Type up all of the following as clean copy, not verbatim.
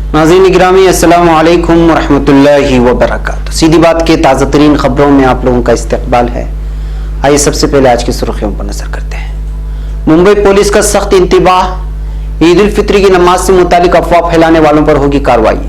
नाज़रीन गिरामी अस्सलामु अलैकुम वरहमतुल्लाहि वबरकातुहू। सीधी बात के ताज़ा तरीन खबरों में आप लोगों का इस्तकबाल है। आइए सबसे पहले आज की सुर्खियों पर नजर करते हैं। मुंबई पुलिस का सख्त इंतबाह, ईद उल फित्र की नमाज से मुतालिक अफवाह फैलाने वालों पर होगी कार्रवाई।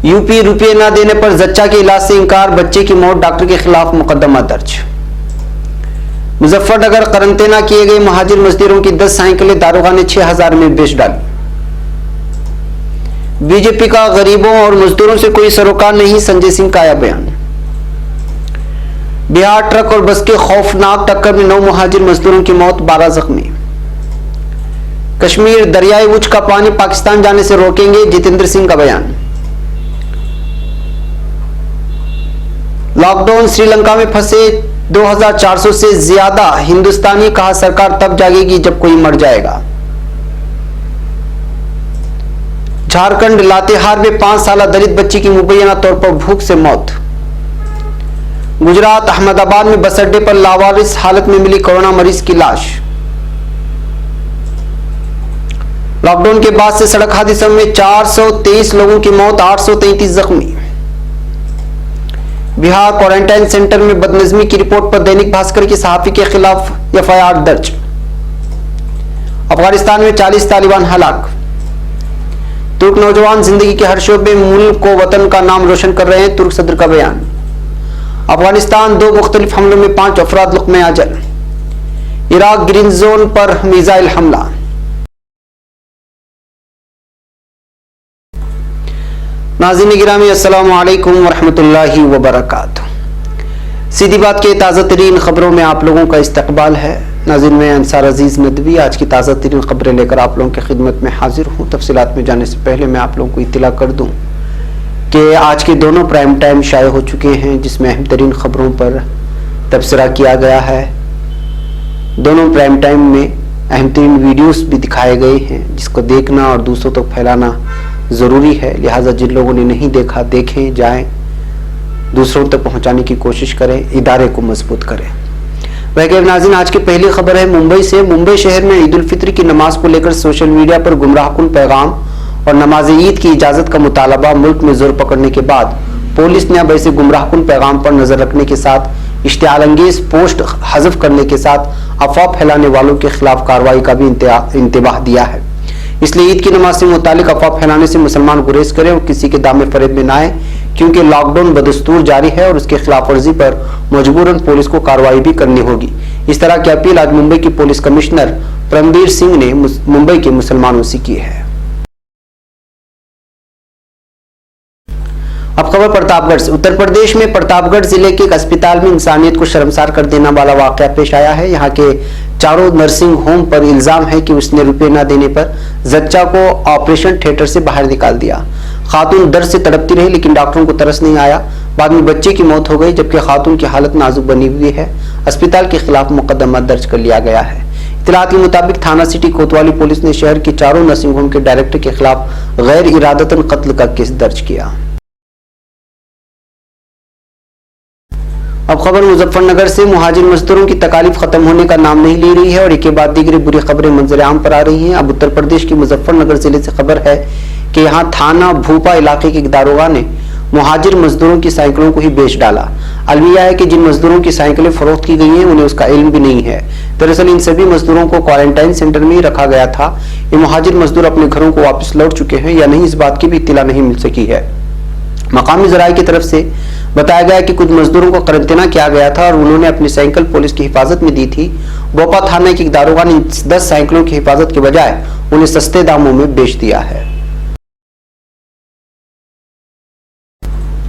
यूपी रुपये न देने पर जच्चा के इलाज से इंकार, बच्चे की मौत, डॉक्टर के खिलाफ मुकदमा दर्ज। मुजफ्फरनगर करंतना किए गए महाजिर मजदूरों की 10 साइकिलें दारोगा ने 6000 में बेच डाली। बीजेपी का गरीबों और मजदूरों से कोई सरोकार नहीं, संजय सिंह का यह बयान। बिहार ट्रक और बस के खौफनाक टक्कर में 9 महाजिर मजदूरों की मौत, 12 जख्मी। कश्मीर दरियाई उच्च का पानी पाकिस्तान जाने से रोकेंगे, जितेंद्र सिंह का बयान। लॉकडाउन, श्रीलंका में फंसे 2400 से ज्यादा हिंदुस्तानी, कहा सरकार तब जागेगी जब कोई मर जाएगा। झारखंड लातेहार में 5 साल दलित बच्ची की मुबैना तौर पर भूख से मौत। गुजरात अहमदाबाद में बस अड्डे पर लावारिस हालत में मिली कोरोना मरीज की लाश। लॉकडाउन के बाद से सड़क हादसों में 423 लोगों की मौत, 833 जख्मी। बिहार क्वारंटाइन सेंटर में बदनजमी की रिपोर्ट पर दैनिक भास्कर की सहाफी के खिलाफ एफआईआर दर्ज। अफगानिस्तान में 40 तालिबान हलाक। तुर्क नौजवान जिंदगी के हर शोबे में मुल्क को वतन का नाम रोशन कर रहे हैं, तुर्क सदर का बयान। अफगानिस्तान 2 मुख्तलिफ हमलों में 5 अफराद लुक़्मे अजल। इराक ग्रीन जोन पर मिसाइल हमला। नाज़रीन गिरामी अस्सलामु अलैकुम वरहमतुल्लाहि वबरकातुहू। सीधी बात के ताज़ा तरीन खबरों में आप लोगों का इस्तकबाल है। नाज़रीन मैं अंसार अजीज नदवी आज की ताज़ा तरीन खबरें लेकर आप लोगों की खिदमत में हाजिर हूँ। तफसीलात में जाने से पहले मैं आप लोगों को इत्तला कर दूँ कि आज के दोनों प्राइम टाइम शाये हो चुके हैं, जिसमें अहम तरीन खबरों पर तबसरा किया गया है। दोनों प्राइम टाइम में अहम तरीन वीडियोस भी दिखाए गए हैं, जिसको देखना और दूसरों तक फैलाना ज़रूरी है। लिहाजा जिन लोगों ने नहीं देखा, देखें, जाएं, दूसरों तक पहुंचाने की कोशिश करें, इदारे को मजबूत करें। वैसे नाज़रीन आज की पहली खबर है मुंबई से। मुंबई शहर में ईद उल फित्र की नमाज को लेकर सोशल मीडिया पर गुमराहकुन पैगाम और नमाज ईद की इजाज़त का मुतालबा मुल्क में जोर पकड़ने के बाद पुलिस ने अब ऐसे गुमराहकुन पैगाम पर नजर रखने के साथ इश्तियाल अंगेज पोस्ट हज़फ करने के साथ अफवाह फैलाने वालों के खिलाफ कार्रवाई का भी इंतबाह दिया है। इसलिए ईद की नमाज से मुतालिक अफवाह फैलाने से मुसलमान गुरेज करें और किसी के दामे फरेब में न आए, क्योंकि लॉकडाउन बदस्तूर जारी है और उसके खिलाफ वर्जी पर मजबूरन पुलिस को कार्रवाई भी करनी होगी। इस तरह की अपील आज मुंबई की पुलिस कमिश्नर परमबीर सिंह ने मुंबई के मुसलमानों से की है। अब खबर प्रतापगढ़ से। उत्तर प्रदेश में प्रतापगढ़ जिले के एक अस्पताल में इंसानियत को शर्मसार कर देने वाला वाकया पेश आया है। यहाँ के चारों नर्सिंग होम पर इल्जाम है कि उसने रुपए न देने पर जच्चा को ऑपरेशन थिएटर से बाहर निकाल दिया। खातून दर्द से तड़पती रही, लेकिन डॉक्टरों को तरस नहीं आया। बाद में बच्चे की मौत हो गई, जबकि खातून की हालत नाजुक बनी हुई है। अस्पताल के खिलाफ मुकदमा दर्ज कर लिया गया है। इत्तलात के मुताबिक थाना सिटी कोतवाली पुलिस ने शहर के चारों नर्सिंग होम के डायरेक्टर के खिलाफ गैर इरादतन कत्ल का केस दर्ज किया। अब खबर मुजफ्फरनगर से। मुहाजिर मजदूरों की तकालीफ खत्म होने का नाम नहीं ले रही है और एक के बाद दीगरी बुरी खबरें मंजर आम पर आ रही हैं। अब उत्तर प्रदेश के मुजफ्फरनगर जिले से खबर है कि यहाँ थाना भूपा इलाके के दारोगा ने मुहाजिर मजदूरों की साइकिलों को ही बेच डाला। अलमिया है कि जिन मजदूरों की साइकिलें फरोख्त की गई हैं उन्हें उसका इल्म भी नहीं है। दरअसल इन सभी मजदूरों को क्वारंटाइन सेंटर में ही रखा गया था। ये मुहाजिर मजदूर अपने घरों को वापस लौट चुके हैं या नहीं, इस बात की भी इत्तला नहीं मिल सकी है। मकामी जराये की तरफ से बताया गया कि कुछ मजदूरों को करंतना किया गया था और उन्होंने अपनी साइकिल पुलिस की हिफाजत में दी थी। बोपा थाना के दारोगा ने 10 साइकिलों की हिफाजत के बजाय उन्हें सस्ते दामों में बेच दिया है।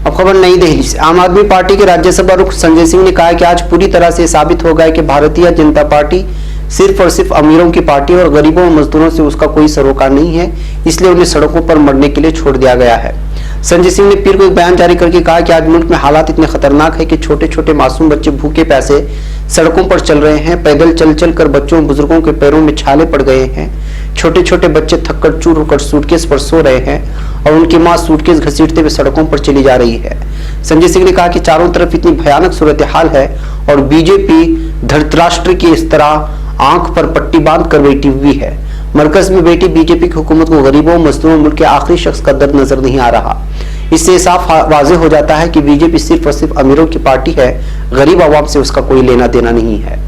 अब खबर नई दिल्ली से। आम आदमी पार्टी के राज्यसभा रुख संजय सिंह ने कहा कि आज पूरी तरह से साबित हो गया कि भारतीय जनता पार्टी सिर्फ और सिर्फ अमीरों की पार्टी और गरीबों और मजदूरों से उसका कोई सरोकार नहीं है, इसलिए उन्हें सड़कों पर मरने के लिए छोड़ दिया गया है। संजय सिंह ने पीर को एक बयान जारी करके कहा कि आज मुल्क में हालात इतने खतरनाक है कि छोटे छोटे मासूम बच्चे भूखे प्यासे सड़कों पर चल रहे हैं। पैदल चल चल कर बच्चों बुजुर्गों के पैरों में छाले पड़ गए हैं। छोटे छोटे बच्चे थककर चूर होकर सूटकेस पर सो रहे हैं और उनकी माँ सूटकेस घसीटते हुए सड़कों पर चली जा रही है। संजय सिंह ने कहा कि चारों तरफ इतनी भयानक सूरत हाल है और बीजेपी धृतराष्ट्र की इस तरह आंख पर पट्टी बांध कर बैठी हुई है। मरकज में बैठी बीजेपी की हुकूमत को गरीबों, मजदूरों, मुल्क के आखिरी शख्स का दर्द नजर नहीं आ रहा। इससे साफ वाज़ेह हो जाता है कि बीजेपी सिर्फ और सिर्फ अमीरों की पार्टी है, गरीब आवाम से उसका कोई लेना देना नहीं है।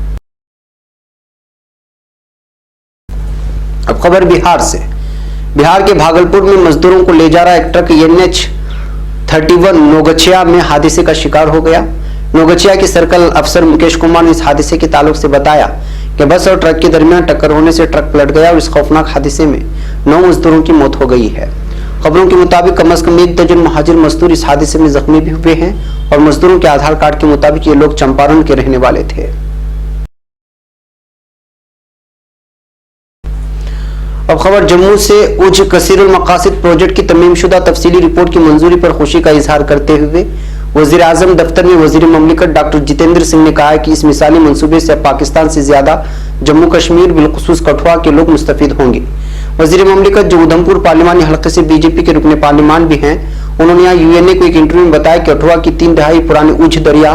अब खबर बिहार से। बिहार के भागलपुर में मजदूरों को ले जा रहा एक ट्रक NH-31 नौगछिया में हादसे का शिकार हो गया। नौगछिया के सर्कल अफसर मुकेश कुमार ने इस हादसे के ताल्लुक से बताया कि बस और ट्रक के दरमियान टक्कर होने से ट्रक पलट गया और इस खौफनाक हादसे में 9 मजदूरों की मौत हो गई है। खबरों के मुताबिक कम से कम 1 दर्जन महाजिर मजदूर इस हादसे में जख्मी भी हुए हैं और मजदूरों के आधार कार्ड के मुताबिक ये लोग चंपारण के रहने वाले थे। अब खबर जम्मू से। उज कसीरुल मकासिद प्रोजेक्ट की तमीमशुदा तफसीली रिपोर्ट की मंजूरी पर खुशी का इजहार करते हुए वजीर आजम दफ्तर में वजीर ममलिकत डॉक्टर जितेंद्र सिंह ने कहा है कि इस मिसाली मंसूबे से पाकिस्तान से ज्यादा जम्मू कश्मीर बिलखुसूस कठुआ के लोग मुस्तफीद होंगे। वजीर ममलिकत जो उधमपुर पार्लिमानी हल्के से बीजेपी के रुकने पार्लिमान भी हैं, उन्होंने यहाँ UNA को एक इंटरव्यू में बताया कि कठुआ की 3 दहाई पुराने उज दरिया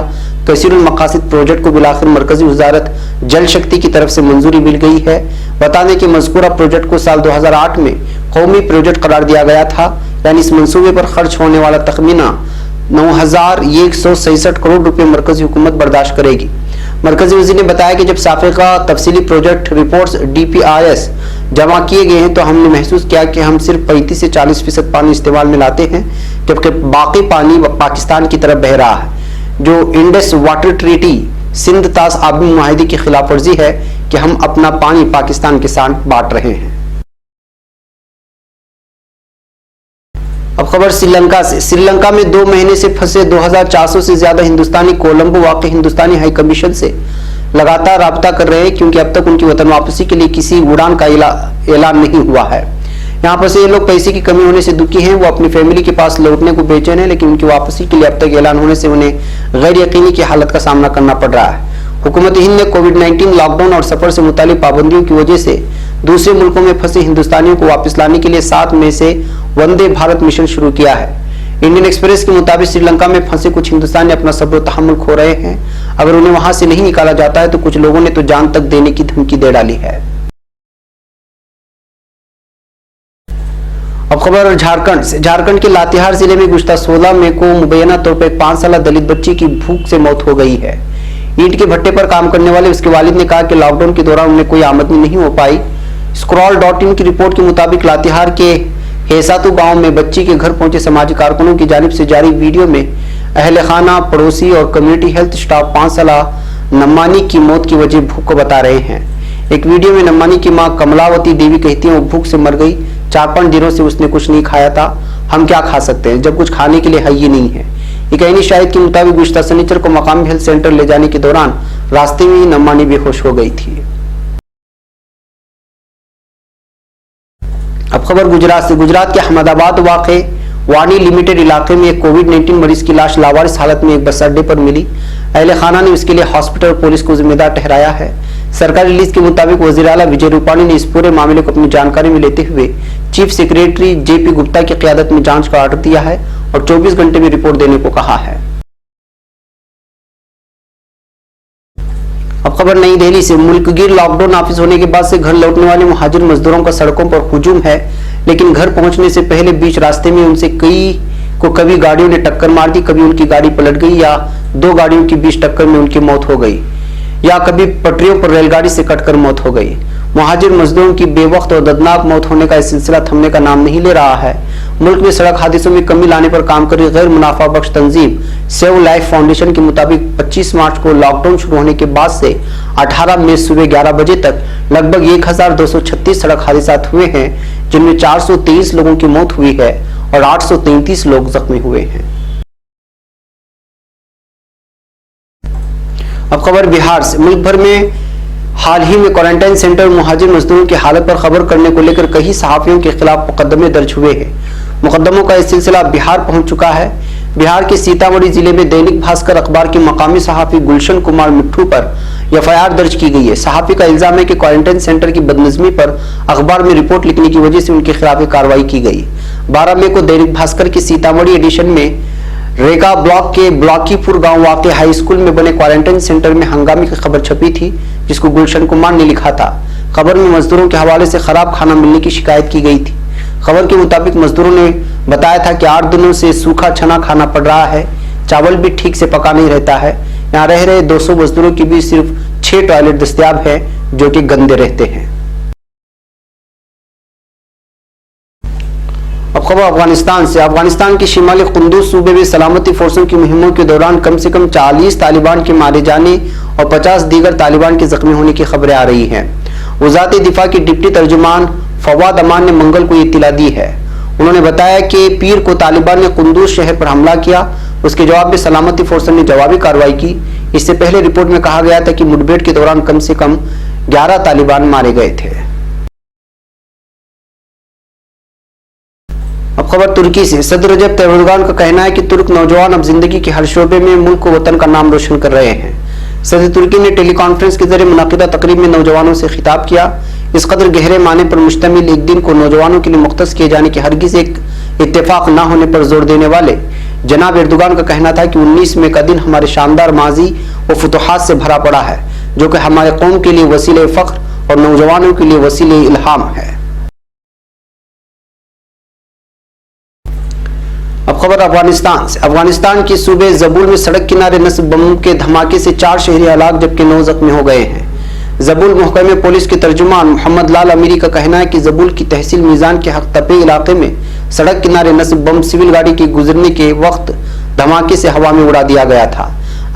कसीरुल मकासिद प्रोजेक्ट को बिलाखिर मरकजी वजारत जल शक्ति की तरफ से मंजूरी मिल गई है। बता दें कि मज़कूरा प्रोजेक्ट को साल 2008 में कौमी प्रोजेक्ट करार दिया गया था, यानी इस मंसूबे पर खर्च होने वाला तखमीना 9,166 करोड़ रुपए मरकजी हुकूमत बर्दाश्त करेगी। मरकजी वजीर ने बताया कि जब साफिका तफसीली प्रोजेक्ट रिपोर्ट्स DPRS जमा किए गए हैं तो हमने महसूस किया कि हम सिर्फ 35 से 40% पानी इस्तेमाल में लाते हैं, जबकि बाकी पानी पाकिस्तान की तरफ बह रहा है, जो इंडस वाटर ट्रीटी सिंध तास आबी मुआहिदे की खिलाफ वर्जी है कि हम अपना पानी पाकिस्तान के साथ बांट रहे हैं। अब खबर श्रीलंका से। श्रीलंका में 2 महीने से फंसे 2400 से ज्यादा हिंदुस्तानी कोलंबो वाक़ई हिंदुस्तानी हाई कमीशन से लगातार राब्ता कर रहे हैं, क्योंकि अब तक उनकी वतन वापसी के लिए किसी उड़ान का ऐलान नहीं हुआ है। यहाँ पर से ये लोग पैसे की कमी होने से दुखी हैं, वो अपनी फैमिली के पास लौटने को बेचैन है, लेकिन उनकी वापसी के लिए अब तक ऐलान होने से उन्हें गैर यकीनी की हालत का सामना करना पड़ रहा है। हुकूमत हिंद ने कोविड-19 लॉकडाउन और सफर से मुतालिक पाबंदियों की वजह से दूसरे मुल्कों में फंसे हिंदुस्तानियों को वापस लाने के लिए 7 मई से वंदे भारत मिशन शुरू किया है। इंडियन एक्सप्रेस के मुताबिक श्रीलंका में फंसे कुछ हिंदुस्तानी अपना सब्र तहम्मुल खो रहे हैं। अगर उन्हें वहां से नहीं निकाला जाता है तो कुछ लोगों ने तो जान तक देने की धमकी दे डाली है। अब खबर झारखंड से। झारखंड के लातेहार जिले में गुज़श्ता 16 मई को मुबैना तौर पर 5 साल दलित बच्ची की भूख से मौत हो गई है। ईंट के भट्टे पर काम करने वाले उसके वालिद ने कहा कि लॉकडाउन के दौरान उन्हें कोई आमदनी नहीं हो पाई। Scroll.in की रिपोर्ट के मुताबिक लातेहार के हेसातू गांव में बच्ची के घर पहुंचे समाजी कारकुनों की जानिब से जारी वीडियो में अहले खाना, पड़ोसी और कम्युनिटी हेल्थ स्टाफ 5 साल नम्मानी की मौत की वजह भूख को बता रहे हैं। एक वीडियो में नम्मानी की मां कमलावती देवी कहती है वो भूख से मर गई, 4-5 दिनों से उसने कुछ नहीं खाया था, हम क्या खा सकते हैं जब कुछ खाने के लिए है ही नहीं है। एक ऐनी शाहिद के मुताबिक गुज़श्ता शनिचर को मकामी हेल्थ सेंटर ले जाने के दौरान रास्ते में ही नम्मानी बेहोश हो गई थी। अब खबर गुजरात से। गुजरात के अहमदाबाद वाक़े वाणी लिमिटेड इलाके में एक कोविड-19 मरीज की लाश लावारिस हालत में एक बस अड्डे पर मिली। अहले खाना ने इसके लिए हॉस्पिटल और पुलिस को जिम्मेदार ठहराया है। सरकारी रिलीज के मुताबिक वज़ीर आला विजय रूपाणी ने इस पूरे मामले को अपनी जानकारी में लेते हुए चीफ सेक्रेटरी JP गुप्ता की क़यादत में जांच का ऑर्डर दिया है और 24 घंटे में रिपोर्ट देने को कहा है। अब खबर नई दिल्ली से। मुल्कगीर लॉकडाउन नाफिज होने के बाद से घर लौटने वाले मुहाजिर मजदूरों का सड़कों पर हुजूम है, लेकिन घर पहुंचने से पहले बीच रास्ते में उनसे कभी गाड़ियों ने टक्कर मार दी, कभी उनकी गाड़ी पलट गई या 2 गाड़ियों के बीच टक्कर में उनकी मौत हो गई, या कभी पटरियों पर रेलगाड़ी से कटकर मौत हो गई। मुहाजिर मजदूरों की बेवक्त और दर्दनाक मौत होने का सिलसिला थमने का नाम नहीं ले रहा है। मुल्क में सड़क हादसों में कमी लाने पर काम कर रही गैर मुनाफा बख्श तंजीम सेव लाइफ फाउंडेशन के मुताबिक 25 मार्च को लॉकडाउन शुरू होने के बाद से 18 मई सुबह 11 बजे तक लगभग 1236 सड़क हादसा हुए हैं, जिनमें 423 लोगों की मौत हुई है और 833 लोग जख्मी हुए हैं। अब खबर बिहार से। मुल्क भर में हाल ही में क्वारंटाइन सेंटर मुहाजिर मजदूरों की हालत पर खबर करने को लेकर कई सहाफियों के खिलाफ मुकदमे दर्ज हुए हैं। मुकदमों का यह सिलसिला बिहार पहुंच चुका है। बिहार के सीतामढ़ी जिले में दैनिक भास्कर अखबार के मकामी सहाफी गुलशन कुमार मिट्ठू पर FIR दर्ज की गई है। सहाफी का इल्जाम है कि क्वारंटाइन सेंटर की बदनज़मी पर अखबार में रिपोर्ट लिखने की वजह से उनके खिलाफ कार्रवाई की गई। 12 मई को दैनिक भास्कर की सीतामढ़ी एडिशन में रेगा ब्लॉक के ब्लॉकीपुर गांव वाक़ हाई स्कूल में बने क्वारंटाइन सेंटर में हंगामे की खबर छपी थी, जिसको गुलशन कुमार ने लिखा था। खबर में मजदूरों के हवाले से खराब खाना मिलने की शिकायत की गई थी। खबर के मुताबिक मजदूरों ने बताया था कि 8 दिनों से सूखा चना खाना पड़ रहा है, चावल भी ठीक से पका नहीं रहता है। यहाँ रह रहे 200 मजदूरों के बीच सिर्फ 6 टॉयलेट दस्तयाब है जो कि गंदे रहते हैं। अब खबर अफगानिस्तान से। अफगानिस्तान के शिमाली कुंदूज सूबे में सलामती फोर्सों की मुहिमों के दौरान कम से कम 40 तालिबान के मारे जाने और 50 दीगर तालिबान के जख्मी होने की खबरें आ रही हैं। वज़ारत दिफा की डिप्टी तर्जुमान फवाद अमान ने मंगल को इत्तला दी है। उन्होंने बताया कि पीर को तालिबान ने कुंदूज शहर पर हमला किया, उसके जवाब में सलामती फोर्सों ने जवाबी कार्रवाई की। इससे पहले रिपोर्ट में कहा गया था कि मुठभेड़ के दौरान कम से कम 11 तालिबान मारे गए थे। अब खबर तुर्की से। सदर रजब तैयब एर्दोगान का कहना है कि तुर्क नौजवान अब जिंदगी के हर शोबे में मुल्क को वतन का नाम रोशन कर रहे हैं। सदर तुर्की ने टेली कॉन्फ्रेंस के जरिए मुनाकिदा तकरीब में नौजवानों से खिताब किया। इस कदर गहरे माने पर मुश्तमिल एक दिन को नौजवानों के लिए मुख्तस किए जाने के हरगिज एक इत्तेफाक न होने पर जोर देने वाले जनाब एर्दोगान का कहना था कि 19 मई का दिन हमारे शानदार माजी व फुतुहात से भरा पड़ा है, जो कि हमारे कौम के लिए वसीले फख्र और नौजवानों के लिए वसीले इल्हाम है। अब खबर अफगानिस्तान से। अफगानिस्तान के सूबे जबूल में सड़क किनारे नस्ब बम के धमाके से 4 शहरी हलाक जबकि 9 जख्मी हो गए हैं। जबूल महकमे पुलिस के तर्जुमान मोहम्मद लाल अमीरी का कहना है कि जबूल की तहसील मीजान के हक तपे इलाके में सड़क किनारे नस्ब बम सिविल गाड़ी के गुजरने के वक्त धमाके से हवा में उड़ा दिया गया था।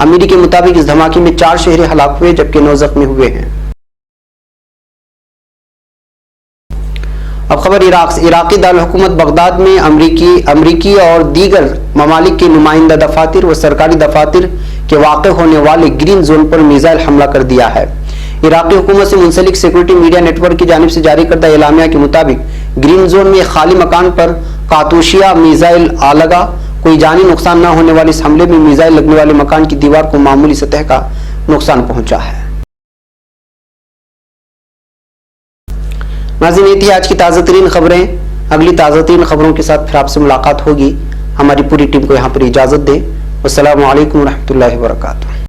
अमीरी के मुताबिक इस धमाके में 4 शहरी हलाक हुए जबकि 9 जख्मी हुए हैं। अब खबर इराक से। इराकी दारुल-हुकूमत बगदाद में अमरीकी और दीगर ममालिक के नुमाइंदा दफातर व सरकारी दफातर के वाक़ होने वाले ग्रीन जोन पर मिसाइल हमला कर दिया है। इराकी हुकूमत से मुंसलिक सिक्योरिटी मीडिया नेटवर्क की जानिब से जारी करदा एलामिया के मुताबिक ग्रीन जोन में खाली मकान पर कातूशिया मिसाइल आ लगा। कोई जानी नुकसान न होने वाले इस हमले में मिसाइल लगने वाले मकान की दीवार को मामूली सतह का नुकसान पहुंचा है। नाज़रीन, ये थी आज की ताज़ा तरीन खबरें। अगली ताज़ा तरीन खबरों के साथ फिर आपसे मुलाकात होगी। हमारी पूरी टीम को यहाँ पर इजाज़त दें। अस्सलामु अलैकुम व रहमतुल्लाहि व बरकातुहू।